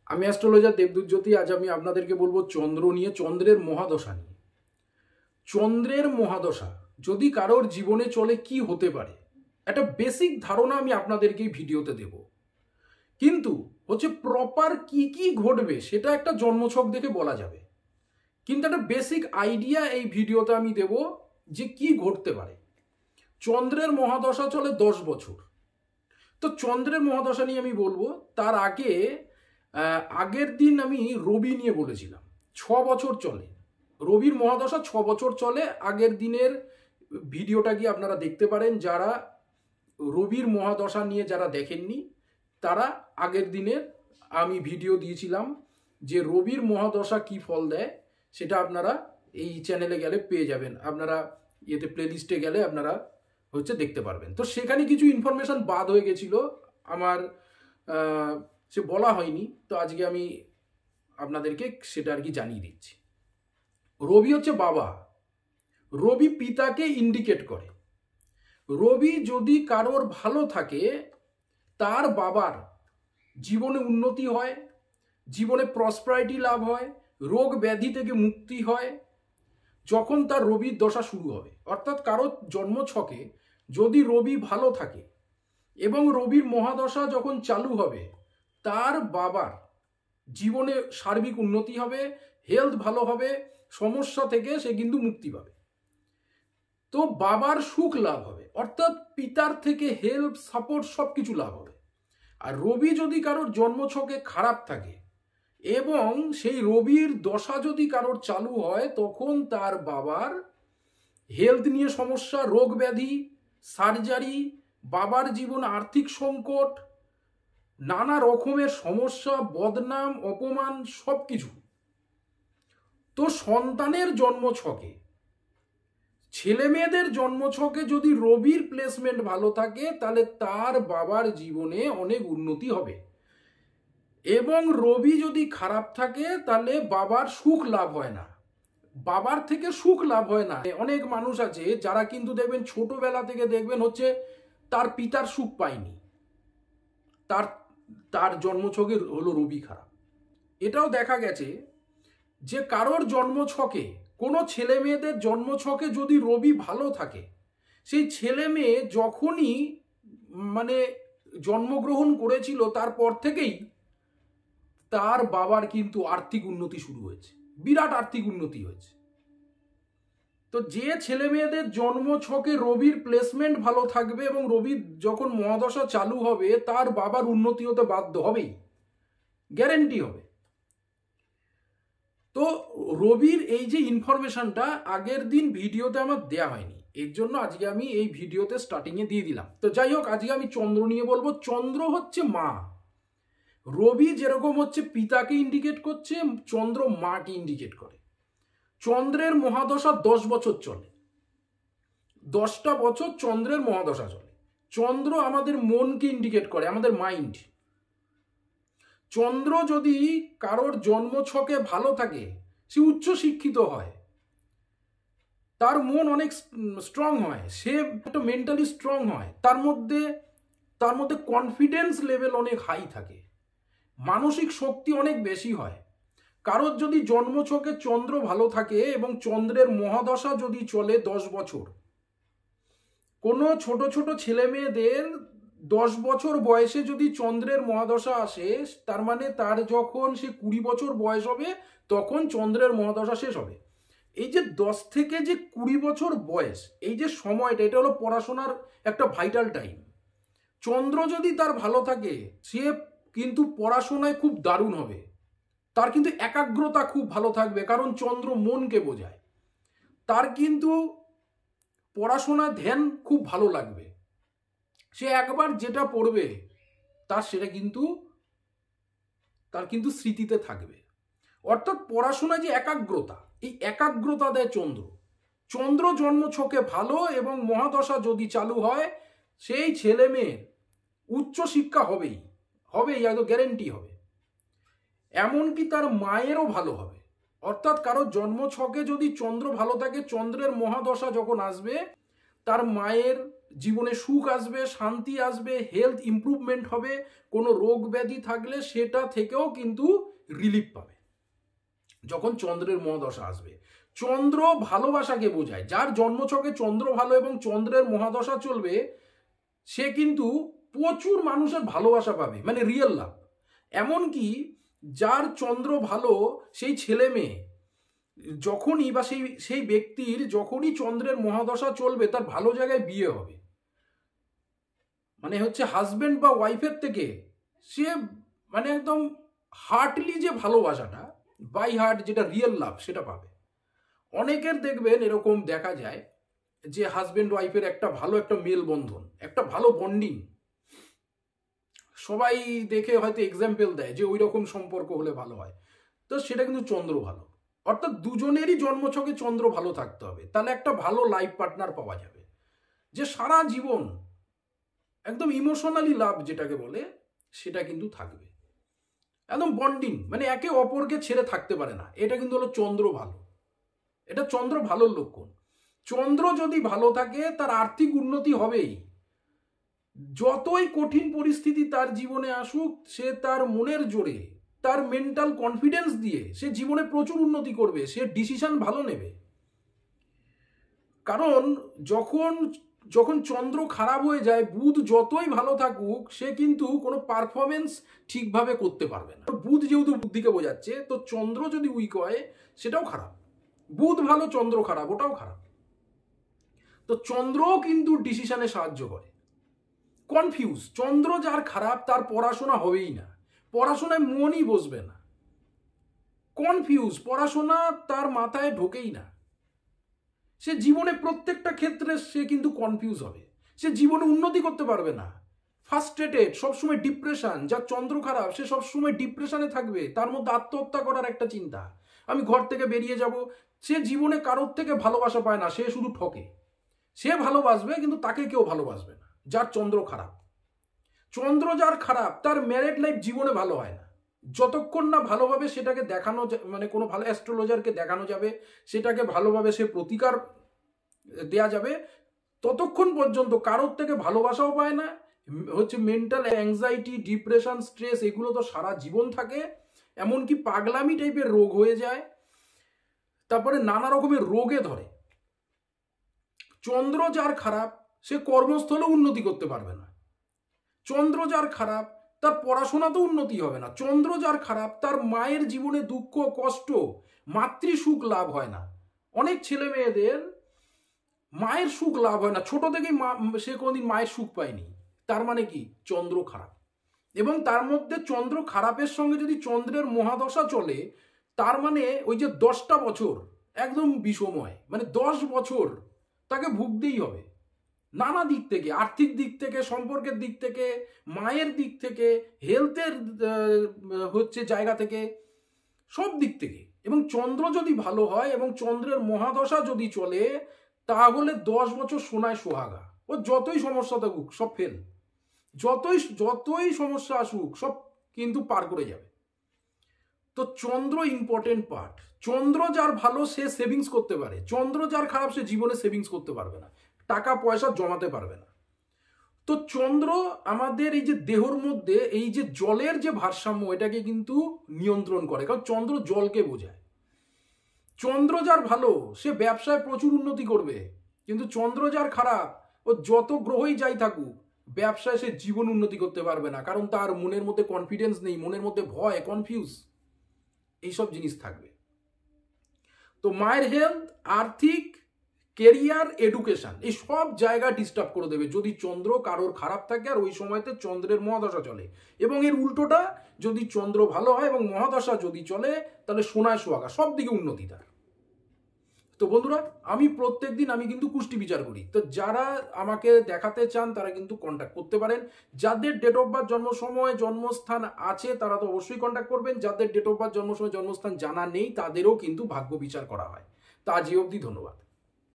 আমি অ্যাস্ট্রোলজার দেবদূত জ্যোতি। আজ আমি আপনাদেরকে বলবো চন্দ্র নিয়ে, চন্দ্রের মহাদশা নিয়ে। চন্দ্রের মহাদশা যদি কারোর জীবনে চলে কি হতে পারে, একটা বেসিক ধারণা আমি আপনাদেরকে এই ভিডিওতে দেব। কিন্তু হচ্ছে প্রপার কি কি ঘটবে সেটা একটা জন্মছক দেখে বলা যাবে, কিন্তু একটা বেসিক আইডিয়া এই ভিডিওতে আমি দেব যে কি ঘটতে পারে। চন্দ্রের মহাদশা চলে 10 বছর। তো চন্দ্রের মহাদশা নিয়ে আমি বলবো। তার আগে আগের দিন আমি রবি নিয়ে বলেছিলাম। 6 বছর চলে রবির মহাদশা, 6 বছর চলে। আগের দিনের ভিডিওটা গিয়ে আপনারা দেখতে পারেন। যারা রবির মহাদশা নিয়ে যারা দেখেননি তারা আগের দিনের আমি ভিডিও দিয়েছিলাম যে রবির মহাদশা কি ফল দেয়, সেটা আপনারা এই চ্যানেলে গেলে পেয়ে যাবেন। আপনারা ইয়েতে প্লেলিস্টে গেলে আপনারা হচ্ছে দেখতে পারবেন। তো সেখানে কিছু ইনফরমেশন বাদ হয়ে গেছিল, আমার সে বলা হয়নি। তো আজকে আমি আপনাদেরকে সেটা আর কি জানিয়ে দিচ্ছি। রবি হচ্ছে বাবা, রবি পিতাকে ইন্ডিকেট করে। রবি যদি কারোর ভালো থাকে তার বাবার জীবনে উন্নতি হয়, জীবনে প্রসপারিটি লাভ হয়, রোগ ব্যাধি থেকে মুক্তি হয় যখন তার রবির দশা শুরু হবে। অর্থাৎ কারোর জন্মছকে যদি রবি ভালো থাকে এবং রবির মহাদশা যখন চালু হবে, তার বাবার জীবনে সার্বিক উন্নতি হবে, হেলথ ভালো হবে, সমস্যা থেকে সে কিন্তু মুক্তি পাবে। তো বাবার সুখ লাভ হবে, অর্থাৎ পিতার থেকে হেল্প, সাপোর্ট সবকিছু লাভ হবে। আর রবি যদি কারোর জন্মছকে খারাপ থাকে এবং সেই রবির দশা যদি কারোর চালু হয়, তখন তার বাবার হেলথ নিয়ে সমস্যা, রোগ ব্যাধি, সার্জারি, বাবার জীবন আর্থিক সংকট, নানা রকমের সমস্যা, বদনাম, অপমান সবকিছু। তো সন্তানের জন্মছকে, ছেলে মেয়েদের জন্মছকে যদি রবির প্লেসমেন্ট ভালো থাকে তাহলে তার বাবার জীবনে অনেক উন্নতি হবে। এবং রবি যদি খারাপ থাকে তাহলে বাবার সুখ লাভ হয় না, বাবার থেকে সুখ লাভ হয় না। অনেক মানুষ আছে যারা কিন্তু দেখবেন ছোটবেলা থেকে দেখবেন হচ্ছে তার পিতার সুখ পায়নি, তার তার জন্মছকে হলো রবি খারাপ। এটাও দেখা গেছে যে কারোর জন্মছকে, কোনো ছেলে মেয়েদের জন্মছকে যদি রবি ভালো থাকে, সেই ছেলে মেয়ে যখনই মানে জন্মগ্রহণ করেছিল তারপর থেকেই তার বাবার কিন্তু আর্থিক উন্নতি শুরু হয়েছে, বিরাট আর্থিক উন্নতি হয়েছে। তো যে ছেলে মেয়েদের জন্মছকে রবির প্লেসমেন্ট ভালো থাকবে এবং রবির যখন মহাদশা চালু হবে, তার বাবার উন্নতি হতে বাধ্য হবেই, গ্যারেন্টি হবে। তো রবির এই যে ইনফরমেশনটা আগের দিন ভিডিওতে আমার দেয়া হয়নি, এর জন্য আজকে আমি এই ভিডিওতে স্টার্টিংয়ে দিয়ে দিলাম। তো যাই হোক, আজকে আমি চন্দ্র নিয়ে বলবো। চন্দ্র হচ্ছে মা। রবি যেরকম হচ্ছে পিতাকে ইন্ডিকেট করছে, চন্দ্র মাকে ইন্ডিকেট করে। চন্দ্রের মহাদশা 10 বছর চলে, 10টা বছর চন্দ্রের মহাদশা চলে। চন্দ্র আমাদের মনকে ইন্ডিকেট করে, আমাদের মাইন্ড। চন্দ্র যদি কারোর জন্মছকে ভালো থাকে, সে উচ্চ শিক্ষিত হয়, তার মন অনেক স্ট্রং হয়, সে একটা মেন্টালি স্ট্রং হয়, তার মধ্যে কনফিডেন্স লেভেল অনেক হাই থাকে, মানসিক শক্তি অনেক বেশি হয়। কারোর যদি জন্মছকে চন্দ্র ভালো থাকে এবং চন্দ্রের মহাদশা যদি চলে 10 বছর, কোনো ছোট ছোট ছেলে মেয়েদের 10 বছর বয়সে যদি চন্দ্রের মহাদশা আসে, তার মানে তার যখন সে 20 বছর বয়স হবে তখন চন্দ্রের মহাদশা শেষ হবে। এই যে 10 থেকে যে 20 বছর বয়স, এই যে সময়টা, এটা হলো পড়াশোনার একটা ভাইটাল টাইম। চন্দ্র যদি তার ভালো থাকে, সে কিন্তু পড়াশোনায় খুব দারুণ হবে, তার কিন্তু একাগ্রতা খুব ভালো থাকবে, কারণ চন্দ্র মনকে বোঝায়। তার কিন্তু পড়াশোনায় ধ্যান খুব ভালো লাগবে, সে একবার যেটা পড়বে সেটা কিন্তু তার কিন্তু স্মৃতিতে থাকবে। অর্থাৎ পড়াশোনায় যে একাগ্রতা, এই একাগ্রতা দেয় চন্দ্র। চন্দ্র জন্মছকে ভালো এবং মহাদশা যদি চালু হয়, সেই ছেলে মেয়ের উচ্চ শিক্ষা হবেই, একদম গ্যারেন্টি হবে। এমনকি তার মায়েরও ভালো হবে। অর্থাৎ কারো জন্মছকে যদি চন্দ্র ভালো থাকে, চন্দ্রের মহাদশা যখন আসবে, তার মায়ের জীবনে সুখ আসবে, শান্তি আসবে, হেলথ ইমপ্রুভমেন্ট হবে, কোনো রোগ ব্যাধি থাকলে সেটা থেকেও কিন্তু রিলিফ পাবে যখন চন্দ্রের মহাদশা আসবে। চন্দ্র ভালোবাসাকে বোঝায়। যার জন্মছকে চন্দ্র ভালো এবং চন্দ্রের মহাদশা চলবে, সে কিন্তু প্রচুর মানুষের ভালোবাসা পাবে, মানে রিয়েল লাভ। এমনকি যার চন্দ্র ভালো সেই ছেলে মেয়ে যখনই বা সেই ব্যক্তির যখনই চন্দ্রের মহাদশা চলবে, তার ভালো জায়গায় বিয়ে হবে। মানে হচ্ছে হাজবেন্ড বা ওয়াইফের থেকে সে মানে একদম হার্টলি যে ভালোবাসাটা, বাই হার্ট, যেটা রিয়েল লাভ, সেটা পাবে। অনেকের দেখবেন এরকম দেখা যায় যে হাজবেন্ড ওয়াইফের একটা ভালো একটা মেল বন্ধন, একটা ভালো বন্ডিং, সবাই দেখে হয়তো এক্সাম্পল দেয় যে ওই রকম সম্পর্ক হলে ভালো হয়। তো সেটা কিন্তু চন্দ্র ভালো, অর্থাৎ দুজনেরই জন্মছকে চন্দ্র ভালো থাকতে হবে, তাহলে একটা ভালো লাইফ পার্টনার পাওয়া যাবে যে সারা জীবন একদম ইমোশনালি লাভ যেটাকে বলে সেটা কিন্তু থাকবে, একদম বন্ডিং, মানে একে অপরকে ছেড়ে থাকতে পারে না। এটা কিন্তু হলো চন্দ্র ভালো, এটা চন্দ্র ভালোর লক্ষণ। চন্দ্র যদি ভালো থাকে তার আর্থিক উন্নতি হবেই। যতই কঠিন পরিস্থিতি তার জীবনে আসুক, সে তার মনের জোরে, তার মেন্টাল কনফিডেন্স দিয়ে সে জীবনে প্রচুর উন্নতি করবে, সে ডিসিশন ভালো নেবে। কারণ যখন চন্দ্র খারাপ হয়ে যায়, বুধ যতই ভালো থাকুক, সে কিন্তু কোনো পারফরমেন্স ঠিকভাবে করতে পারবে না। বুধ যেহেতু বুদ্ধিকে বোঝাচ্ছে, তো চন্দ্র যদি উইক হয় সেটাও খারাপ। বুধ ভালো, চন্দ্র খারাপ, ওটাও খারাপ। তো চন্দ্রও কিন্তু ডিসিশনে সাহায্য করে। কনফিউজ চন্দ্র যার খারাপ, তার পড়াশোনা হবেই না, পড়াশোনায় মনই বসবে না। কনফিউজ, পড়াশোনা তার মাথায় ঢোকেই না, সে জীবনে প্রত্যেকটা ক্ষেত্রে সে কিন্তু কনফিউজ হবে, সে জীবনে উন্নতি করতে পারবে না। ফার্স্ট্রেটেড, সবসময় ডিপ্রেশন, যার চন্দ্র খারাপ সে সবসময় ডিপ্রেশনে থাকবে, তার মধ্যে আত্মহত্যা করার একটা চিন্তা, আমি ঘর থেকে বেরিয়ে যাব। সে জীবনে কারোর থেকে ভালোবাসা পায় না, সে শুধু ঠকে। সে ভালোবাসবে কিন্তু তাকে কেউ ভালোবাসবে না, যার চন্দ্র খারাপ। চন্দ্র যার খারাপ, তার ম্যারেড লাইফ জীবনে ভালো হয় না। যতক্ষণ না ভালোভাবে সেটাকে দেখানো, মানে কোনো ভালো অ্যাস্ট্রোলজারকে দেখানো যাবে, সেটাকে ভালোভাবে সে প্রতিকার দেয়া যাবে, ততক্ষণ পর্যন্ত কারোর থেকে ভালোবাসাও পায় না। হচ্ছে মেন্টাল অ্যাংজাইটি, ডিপ্রেশন, স্ট্রেস, এগুলো তো সারা জীবন থাকে। এমনকি পাগলামি টাইপের রোগ হয়ে যায়, তারপরে নানা রকমের রোগে ধরে। চন্দ্র যার খারাপ, সে কর্মস্থলেও উন্নতি করতে পারবে না। চন্দ্র যার খারাপ, তার পড়াশোনাতেও উন্নতি হবে না। চন্দ্র যার খারাপ, তার মায়ের জীবনে দুঃখ, কষ্ট, মাতৃসুখ লাভ হয় না। অনেক ছেলে মেয়েদের মায়ের সুখ লাভ হয় না, ছোট থেকেই সে কোনোদিন মায়ের সুখ পায়নি। তার মানে কি? চন্দ্র খারাপ। এবং তার মধ্যে চন্দ্র খারাপের সঙ্গে যদি চন্দ্রের মহাদশা চলে, তার মানে ওই যে 10টা বছর একদম বিষময়, মানে 10 বছর তাকে ভুগতেই হবে নানা দিক থেকে, আর্থিক দিক থেকে, সম্পর্কের দিক থেকে, মায়ের দিক থেকে, হেলথের হচ্ছে জায়গা থেকে, সব দিক থেকে। এবং চন্দ্র যদি ভালো হয় এবং চন্দ্রের মহাদশা যদি চলে, তাহলে 10 বছর সোনায় সোহাগা। ও যতই সমস্যা থাকুক সব ফেল, যতই সমস্যা আসুক সব কিন্তু পার করে যাবে। তো চন্দ্র ইম্পর্টেন্ট পার্ট। চন্দ্র যার ভালো সে সেভিংস করতে পারে, চন্দ্র যার খারাপ সে জীবনে সেভিংস করতে পারবে না, টাকা পয়সা জমাতে পারবে না। তো চন্দ্র আমাদের এই যে দেহর মধ্যে এই যে জলের যে ভারসাম্য, এটাকে কিন্তু নিয়ন্ত্রণ করে, কারণ চন্দ্র জলকে বোঝায়। চন্দ্র যার ভালো সে ব্যবসায় প্রচুর উন্নতি করবে, কিন্তু চন্দ্র যার খারাপ, ও যত গ্রহই যাই থাকুক, ব্যবসায় সে জীবন উন্নতি করতে পারবে না, কারণ তার মনের মধ্যে কনফিডেন্স নেই, মনের মধ্যে ভয়, কনফিউজ, এইসব জিনিস থাকবে। তো মায়ের হেলথ, আর্থিক, কেরিয়ার, এডুকেশন, এই সব জায়গা ডিস্টার্ব করে দেবে যদি চন্দ্র কারোর খারাপ থাকে আর ওই সময়তে চন্দ্রের মহাদশা চলে। এবং এর উল্টোটা, যদি চন্দ্র ভালো হয় এবং মহাদশা যদি চলে, তাহলে সোনায় সোহাগা, সব দিকে উন্নতি তার। তো বন্ধুরা, আমি প্রত্যেকদিন আমি কিন্তু কুষ্টি বিচার করি। তো যারা আমাকে দেখাতে চান তারা কিন্তু কন্ট্যাক্ট করতে পারেন। যাদের ডেট অফ বার্থ, জন্ম সময়, জন্মস্থান আছে তারা তো অবশ্যই কন্ট্যাক্ট করবেন। যাদের ডেট অফ বার্থ, জন্ম সময়, জন্মস্থান জানা নেই তাদেরও কিন্তু ভাগ্য বিচার করা হয়। তা আজ অবধি, ধন্যবাদ।